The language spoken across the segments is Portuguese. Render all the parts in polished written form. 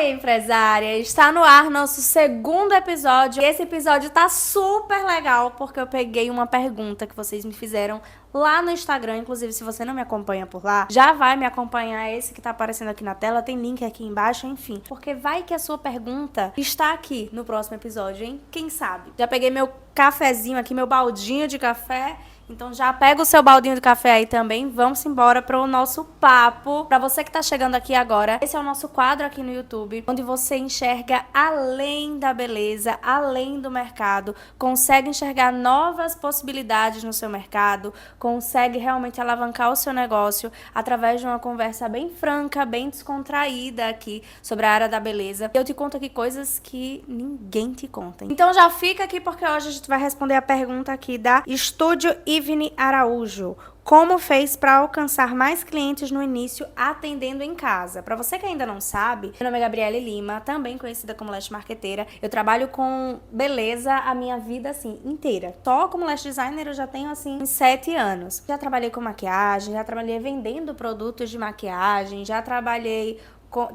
Oi, empresária! Está no ar nosso segundo episódio. Esse episódio tá super legal porque eu peguei uma pergunta que vocês me fizeram lá no Instagram. Inclusive, se você não me acompanha por lá, já vai me acompanhar. Esse que tá aparecendo aqui na tela, tem link aqui embaixo, enfim. Porque vai que a sua pergunta está aqui no próximo episódio, hein? Quem sabe? Já peguei meu cafezinho aqui, meu baldinho de café. Então já pega o seu baldinho de café aí também, vamos embora para o nosso papo. Para você que tá chegando aqui agora, esse é o nosso quadro aqui no YouTube, onde você enxerga além da beleza, além do mercado, consegue enxergar novas possibilidades no seu mercado, consegue realmente alavancar o seu negócio através de uma conversa bem franca, bem descontraída aqui sobre a área da beleza. Eu te conto aqui coisas que ninguém te conta. Então já fica aqui porque hoje a gente vai responder a pergunta aqui da Estúdio Ivne Araújo. Como fez para alcançar mais clientes no início atendendo em casa? Para você que ainda não sabe, meu nome é Gabriele Lima, também conhecida como Lash Marqueteira. Eu trabalho com beleza a minha vida assim inteira. Só como Lash Designer eu já tenho assim 7 anos. Já trabalhei com maquiagem, já trabalhei vendendo produtos de maquiagem, já trabalhei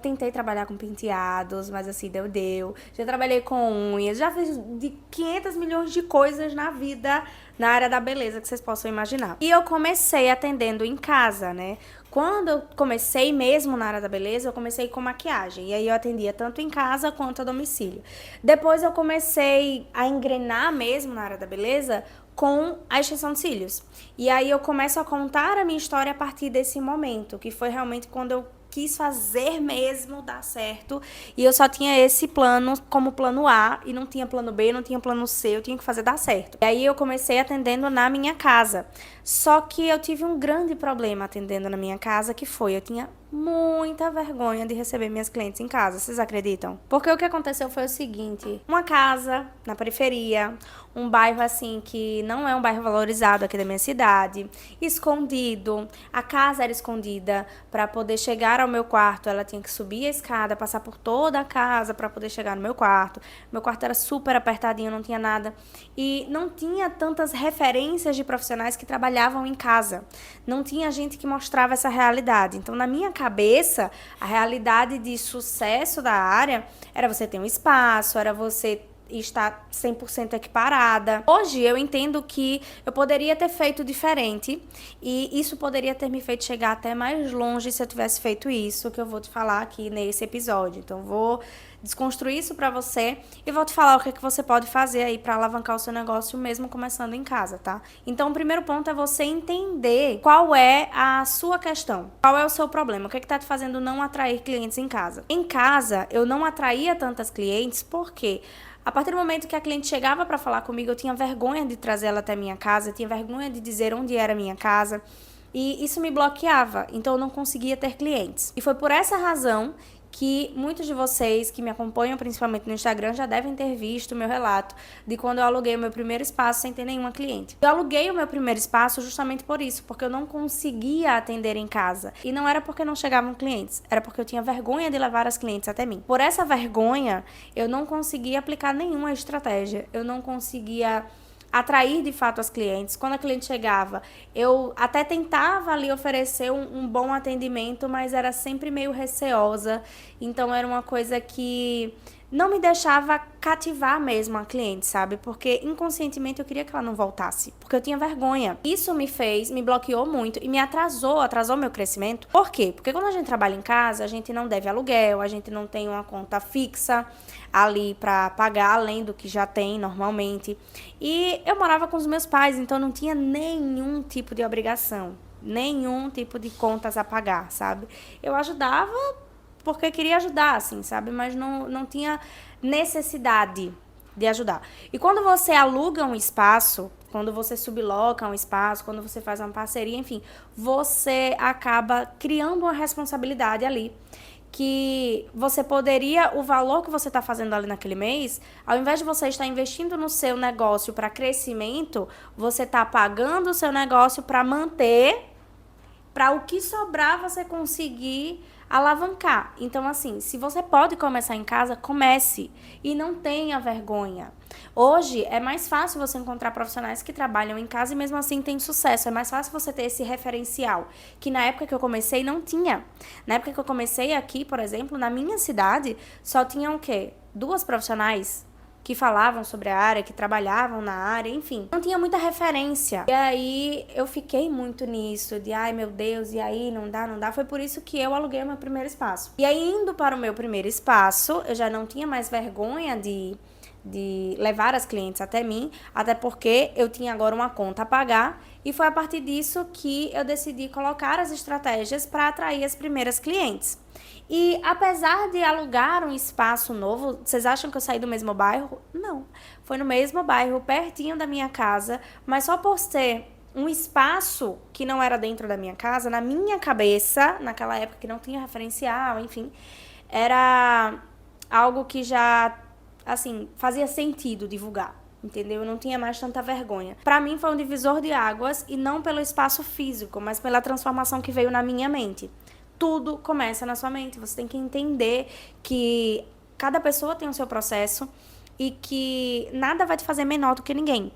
tentei trabalhar com penteados, mas assim, deu. Já trabalhei com unhas, já fiz de 500 milhões de coisas na vida, na área da beleza, que vocês possam imaginar. E eu comecei atendendo em casa, né? Quando eu comecei mesmo na área da beleza, eu comecei com maquiagem. E aí eu atendia tanto em casa quanto a domicílio. Depois eu comecei a engrenar mesmo na área da beleza com a extensão de cílios. E aí eu começo a contar a minha história a partir desse momento, que foi realmente quando eu quis fazer mesmo dar certo, e eu só tinha esse plano como plano A, e não tinha plano B, não tinha plano C, eu tinha que fazer dar certo. E aí eu comecei atendendo na minha casa, só que eu tive um grande problema atendendo na minha casa, que foi, eu tinha muita vergonha de receber minhas clientes em casa, vocês acreditam? Porque o que aconteceu foi o seguinte, uma casa na periferia, um bairro assim que não é um bairro valorizado aqui da minha cidade, escondido, a casa era escondida, para poder chegar ao meu quarto, ela tinha que subir a escada, passar por toda a casa para poder chegar no meu quarto era super apertadinho, não tinha nada, e não tinha tantas referências de profissionais que trabalhavam em casa, não tinha gente que mostrava essa realidade. Então na minha cabeça, a realidade de sucesso da área era você ter um espaço, era você estar 100% equiparada. Hoje eu entendo que eu poderia ter feito diferente e isso poderia ter me feito chegar até mais longe se eu tivesse feito isso que eu vou te falar aqui nesse episódio. Então vou desconstruir isso pra você e vou te falar o que é que você pode fazer aí pra alavancar o seu negócio mesmo começando em casa, tá? Então o primeiro ponto é você entender qual é a sua questão, qual é o seu problema, o que é que tá te fazendo não atrair clientes em casa. Em casa eu não atraía tantas clientes porque a partir do momento que a cliente chegava para falar comigo, eu tinha vergonha de trazer ela até minha casa, eu tinha vergonha de dizer onde era a minha casa, e isso me bloqueava, então eu não conseguia ter clientes. E foi por essa razão que muitos de vocês que me acompanham, principalmente no Instagram, já devem ter visto o meu relato de quando eu aluguei o meu primeiro espaço sem ter nenhuma cliente. Eu aluguei o meu primeiro espaço justamente por isso, porque eu não conseguia atender em casa. E não era porque não chegavam clientes, era porque eu tinha vergonha de levar as clientes até mim. Por essa vergonha, eu não conseguia aplicar nenhuma estratégia, eu não conseguia atrair de fato as clientes. Quando a cliente chegava, eu até tentava ali oferecer um bom atendimento, mas era sempre meio receosa, então era uma coisa que não me deixava cativar mesmo a cliente, sabe? Porque inconscientemente eu queria que ela não voltasse, porque eu tinha vergonha. Isso me bloqueou muito e me atrasou meu crescimento. Por quê? Porque quando a gente trabalha em casa, a gente não deve aluguel, a gente não tem uma conta fixa ali pra pagar, além do que já tem normalmente. E eu morava com os meus pais, então não tinha nenhum tipo de obrigação, nenhum tipo de contas a pagar, sabe? Eu ajudava porque queria ajudar, assim, sabe? Mas não tinha necessidade de ajudar. E quando você aluga um espaço, quando você subloca um espaço, quando você faz uma parceria, enfim, você acaba criando uma responsabilidade ali que você poderia, o valor que você está fazendo ali naquele mês, ao invés de você estar investindo no seu negócio para crescimento, você está pagando o seu negócio para manter, para o que sobrar você conseguir alavancar. Então, assim, se você pode começar em casa, comece e não tenha vergonha. Hoje é mais fácil você encontrar profissionais que trabalham em casa e mesmo assim tem sucesso. É mais fácil você ter esse referencial, que na época que eu comecei não tinha. Na época que eu comecei aqui, por exemplo, na minha cidade, só tinham o quê? 2 profissionais que falavam sobre a área, que trabalhavam na área, enfim. Não tinha muita referência. E aí eu fiquei muito nisso, de ai meu Deus, e aí não dá, não dá. Foi por isso que eu aluguei o meu primeiro espaço. E aí indo para o meu primeiro espaço, eu já não tinha mais vergonha de levar as clientes até mim, até porque eu tinha agora uma conta a pagar e foi a partir disso que eu decidi colocar as estratégias para atrair as primeiras clientes. E apesar de alugar um espaço novo, vocês acham que eu saí do mesmo bairro? Não. Foi no mesmo bairro, pertinho da minha casa, mas só por ser um espaço que não era dentro da minha casa, na minha cabeça, naquela época que não tinha referencial, enfim, era algo que já, assim, fazia sentido divulgar. Entendeu? Eu não tinha mais tanta vergonha. Pra mim foi um divisor de águas e não pelo espaço físico, mas pela transformação que veio na minha mente. Tudo começa na sua mente. Você tem que entender que cada pessoa tem o seu processo e que nada vai te fazer menor do que ninguém.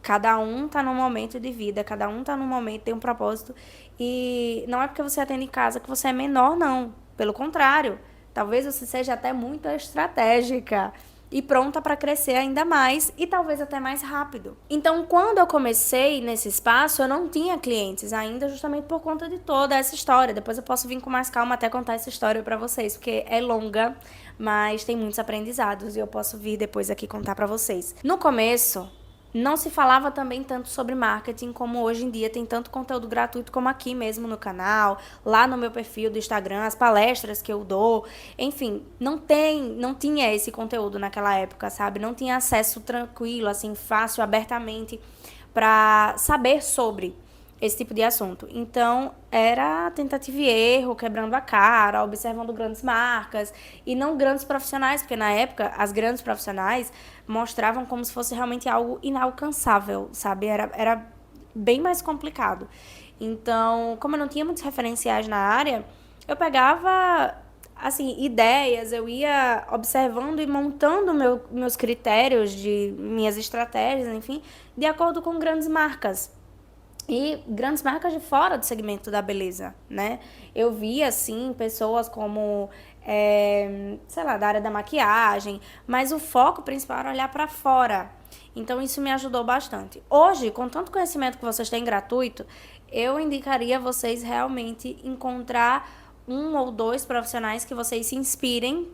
Cada um tá num momento de vida, cada um tá num momento, tem um propósito. E não é porque você atende em casa que você é menor, não. Pelo contrário, talvez você seja até muito estratégica e pronta para crescer ainda mais e talvez até mais rápido. Então, quando eu comecei nesse espaço, eu não tinha clientes ainda, justamente por conta de toda essa história. Depois eu posso vir com mais calma até contar essa história para vocês, porque é longa, mas tem muitos aprendizados e eu posso vir depois aqui contar para vocês. No começo, não se falava também tanto sobre marketing como hoje em dia tem tanto conteúdo gratuito como aqui mesmo no canal, lá no meu perfil do Instagram, as palestras que eu dou, enfim, não tinha esse conteúdo naquela época, sabe? Não tinha acesso tranquilo, assim, fácil, abertamente para saber sobre esse tipo de assunto. Então, era tentativa e erro, quebrando a cara, observando grandes marcas e não grandes profissionais, porque na época as grandes profissionais mostravam como se fosse realmente algo inalcançável, sabe? Era bem mais complicado. Então, como eu não tinha muitos referenciais na área, eu pegava, assim, ideias, eu ia observando e montando meus critérios, de minhas estratégias, enfim, de acordo com grandes marcas. E grandes marcas de fora do segmento da beleza, né? Eu via, assim, pessoas como, sei lá, da área da maquiagem, mas o foco principal era olhar para fora. Então, isso me ajudou bastante. Hoje, com tanto conhecimento que vocês têm gratuito, eu indicaria vocês realmente encontrar 1 ou 2 profissionais que vocês se inspirem,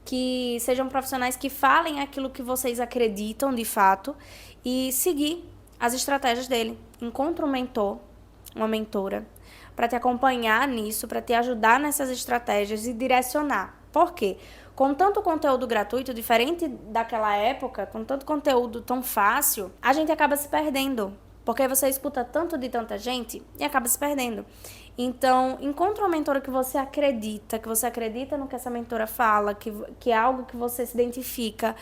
que sejam profissionais que falem aquilo que vocês acreditam de fato e seguir as estratégias dele. Encontra um mentor, uma mentora, para te acompanhar nisso, para te ajudar nessas estratégias e direcionar. Por quê? Com tanto conteúdo gratuito, diferente daquela época, com tanto conteúdo tão fácil, a gente acaba se perdendo. Porque você escuta tanto de tanta gente e acaba se perdendo. Então, encontra uma mentora que você acredita no que essa mentora fala, que é algo que você se identifica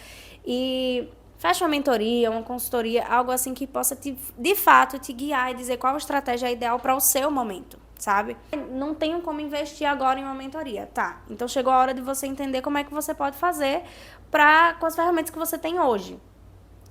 e fecha uma mentoria, uma consultoria, algo assim que possa, de fato, te guiar e dizer qual a estratégia ideal para o seu momento, sabe? Não tenho como investir agora em uma mentoria, tá? Então, chegou a hora de você entender como é que você pode fazer com as ferramentas que você tem hoje.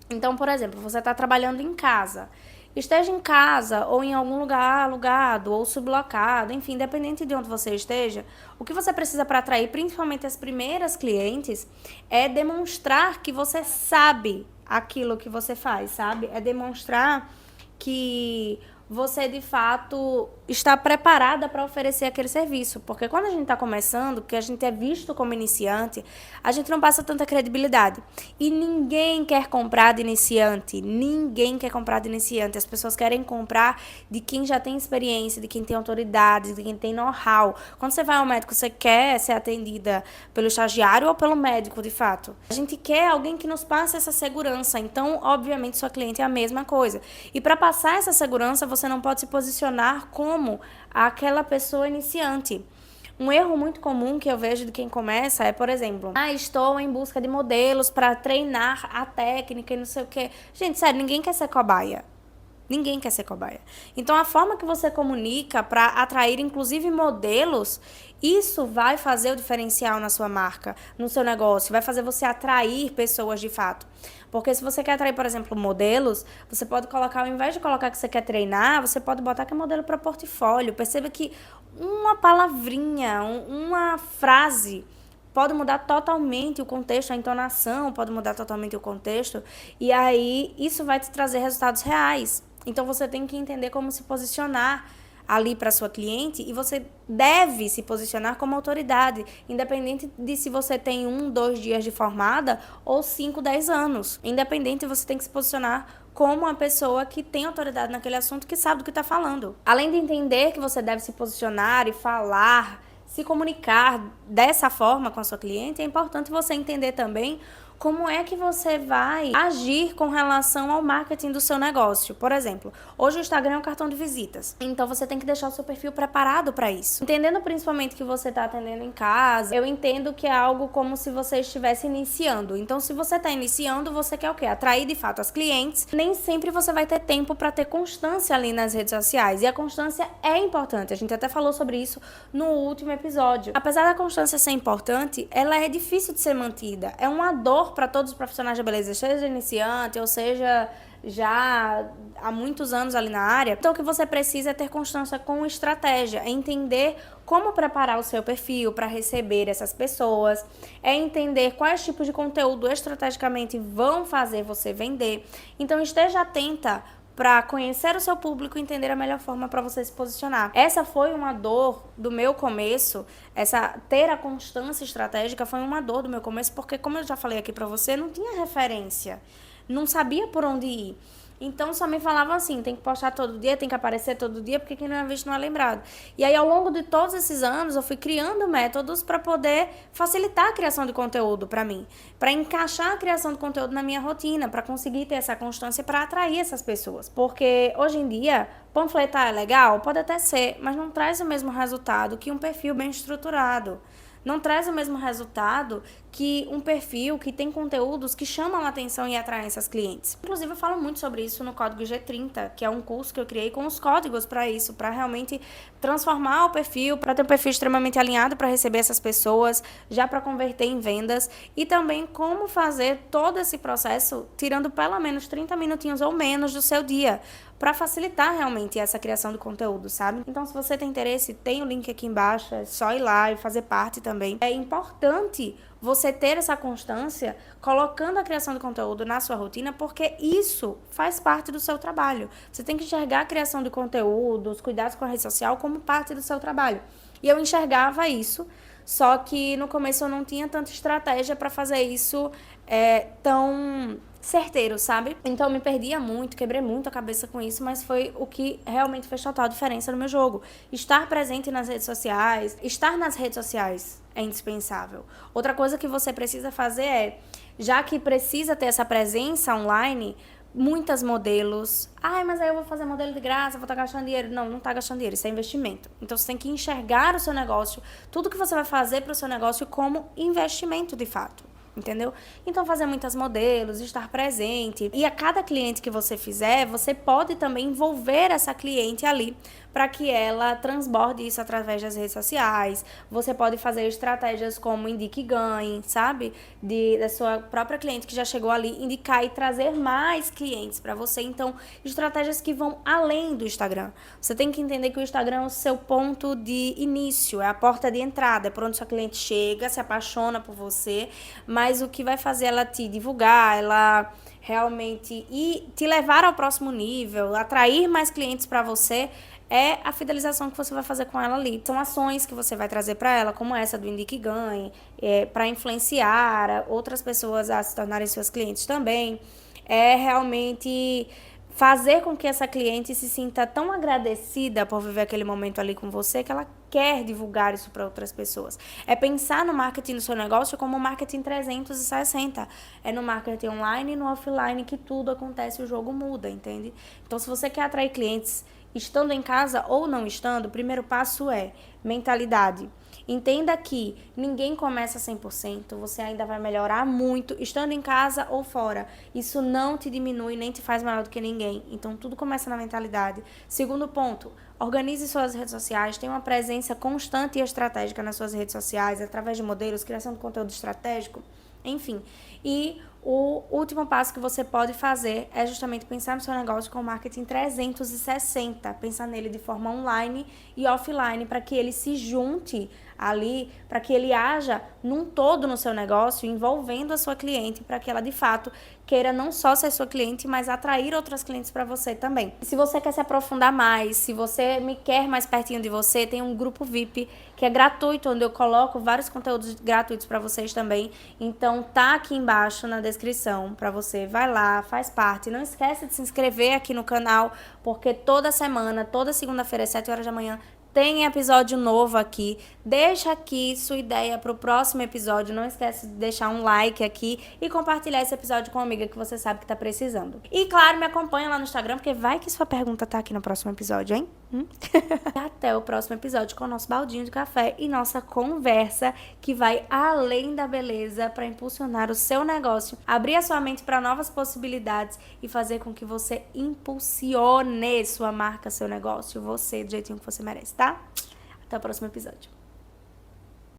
Então, por exemplo, você está trabalhando em casa. Esteja em casa ou em algum lugar alugado ou sublocado, enfim, independente de onde você esteja, o que você precisa para atrair principalmente as primeiras clientes é demonstrar que você sabe aquilo que você faz, sabe? É demonstrar que você de fato está preparada para oferecer aquele serviço. Porque quando a gente está começando, que a gente é visto como iniciante, a gente não passa tanta credibilidade. E ninguém quer comprar de iniciante. Ninguém quer comprar de iniciante. As pessoas querem comprar de quem já tem experiência, de quem tem autoridade, de quem tem know-how. Quando você vai ao médico, você quer ser atendida pelo estagiário ou pelo médico, de fato. A gente quer alguém que nos passe essa segurança. Então, obviamente, sua cliente é a mesma coisa. E para passar essa segurança, você não pode se posicionar como aquela pessoa iniciante. Um erro muito comum que eu vejo de quem começa é, por exemplo, estou em busca de modelos para treinar a técnica e não sei o quê. Gente, sério, ninguém quer ser cobaia. Ninguém quer ser cobaia. Então, a forma que você comunica para atrair, inclusive, modelos, isso vai fazer o diferencial na sua marca, no seu negócio, vai fazer você atrair pessoas de fato. Porque se você quer atrair, por exemplo, modelos, você pode colocar, ao invés de colocar que você quer treinar, você pode botar que é modelo para portfólio. Perceba que uma palavrinha, uma frase pode mudar totalmente o contexto, a entonação pode mudar totalmente o contexto, e aí isso vai te trazer resultados reais. Então você tem que entender como se posicionar ali para sua cliente, e você deve se posicionar como autoridade, independente de se você tem 1, 2 dias de formada ou 5, 10 anos. Independente, você tem que se posicionar como uma pessoa que tem autoridade naquele assunto, que sabe do que está falando. Além de entender que você deve se posicionar e falar, se comunicar dessa forma com a sua cliente, é importante você entender também como é que você vai agir com relação ao marketing do seu negócio. Por exemplo, hoje o Instagram é um cartão de visitas, então você tem que deixar o seu perfil preparado para isso. Entendendo principalmente que você está atendendo em casa, eu entendo que é algo como se você estivesse iniciando. Então, se você está iniciando, você quer o quê? Atrair de fato as clientes. Nem sempre você vai ter tempo para ter constância ali nas redes sociais, e a constância é importante. A gente até falou sobre isso no último episódio. Apesar da constância ser importante, ela é difícil de ser mantida. É uma dor para todos os profissionais da beleza, seja iniciante ou seja já há muitos anos ali na área. Então, o que você precisa é ter constância com estratégia, é entender como preparar o seu perfil para receber essas pessoas, é entender quais tipos de conteúdo estrategicamente vão fazer você vender. Então, esteja atenta para conhecer o seu público e entender a melhor forma para você se posicionar. Essa foi uma dor do meu começo, ter a constância estratégica foi uma dor do meu começo, porque, como eu já falei aqui para você, não tinha referência, não sabia por onde ir. Então, só me falavam assim, tem que postar todo dia, tem que aparecer todo dia, porque quem não é visto não é lembrado. E aí, ao longo de todos esses anos, eu fui criando métodos para poder facilitar a criação de conteúdo para mim, para encaixar a criação de conteúdo na minha rotina, para conseguir ter essa constância para atrair essas pessoas. Porque, hoje em dia, panfletar é legal? Pode até ser, mas não traz o mesmo resultado que um perfil bem estruturado. Não traz o mesmo resultado que um perfil que tem conteúdos que chamam a atenção e atraem essas clientes. Inclusive, eu falo muito sobre isso no Código G30, que é um curso que eu criei com os códigos para isso, para realmente transformar o perfil, para ter um perfil extremamente alinhado para receber essas pessoas, já para converter em vendas, e também como fazer todo esse processo tirando pelo menos 30 minutinhos ou menos do seu dia, para facilitar realmente essa criação de conteúdo, sabe? Então, se você tem interesse, tem o link aqui embaixo, é só ir lá e fazer parte também. É importante você ter essa constância colocando a criação de conteúdo na sua rotina, porque isso faz parte do seu trabalho. Você tem que enxergar a criação de conteúdo, os cuidados com a rede social como parte do seu trabalho. E eu enxergava isso, só que no começo eu não tinha tanta estratégia para fazer isso tão certeiro, sabe? Então eu me perdia muito, quebrei muito a cabeça com isso, mas foi o que realmente fez total diferença no meu jogo. Estar presente nas redes sociais, estar nas redes sociais é indispensável. Outra coisa que você precisa fazer já que precisa ter essa presença online, muitas modelos. Mas aí eu vou fazer modelo de graça, vou estar gastando dinheiro. Não está gastando dinheiro, isso é investimento. Então você tem que enxergar o seu negócio, tudo que você vai fazer para o seu negócio como investimento de fato. Entendeu? Então, fazer muitas modelos, estar presente. E a cada cliente que você fizer, você pode também envolver essa cliente ali para que ela transborde isso através das redes sociais. Você pode fazer estratégias como indique e ganhe, sabe? Da sua própria cliente que já chegou ali, indicar e trazer mais clientes para você. Então, estratégias que vão além do Instagram. Você tem que entender que o Instagram é o seu ponto de início, é a porta de entrada, é por onde sua cliente chega, se apaixona por você, mas o que vai fazer ela te divulgar, ela realmente te levar ao próximo nível, atrair mais clientes para você, é a fidelização que você vai fazer com ela ali. São ações que você vai trazer para ela, como essa do Indique e Ganhe, para influenciar outras pessoas a se tornarem suas clientes também. É realmente fazer com que essa cliente se sinta tão agradecida por viver aquele momento ali com você, que ela quer divulgar isso para outras pessoas. É pensar no marketing do seu negócio como marketing 360. É no marketing online e no offline que tudo acontece, o jogo muda, entende? Então, se você quer atrair clientes estando em casa ou não estando, o primeiro passo é mentalidade. Entenda que ninguém começa 100%, você ainda vai melhorar muito, estando em casa ou fora. Isso não te diminui nem te faz maior do que ninguém. Então, tudo começa na mentalidade. Segundo ponto, organize suas redes sociais, tenha uma presença constante e estratégica nas suas redes sociais, através de modelos, criação de conteúdo estratégico, enfim. E o último passo que você pode fazer é justamente pensar no seu negócio com marketing 360, pensar nele de forma online e offline, para que ele se junte ali, para que ele haja num todo no seu negócio, envolvendo a sua cliente, para que ela de fato queira não só ser sua cliente, mas atrair outras clientes para você também. E se você quer se aprofundar mais, se você me quer mais pertinho de você, tem um grupo VIP que é gratuito, onde eu coloco vários conteúdos gratuitos para vocês também. Então tá aqui embaixo na descrição para você, vai lá, faz parte. Não esquece de se inscrever aqui no canal, porque toda semana, toda segunda-feira às 7 horas da manhã, tem episódio novo aqui. Deixa aqui sua ideia pro próximo episódio. Não esquece de deixar um like aqui e compartilhar esse episódio com uma amiga que você sabe que tá precisando. E claro, me acompanha lá no Instagram, porque vai que sua pergunta tá aqui no próximo episódio, hein? Até o próximo episódio com o nosso baldinho de café e nossa conversa que vai além da beleza para impulsionar o seu negócio, abrir a sua mente para novas possibilidades e fazer com que você impulsione sua marca, seu negócio, você do jeitinho que você merece, tá? Até o próximo episódio.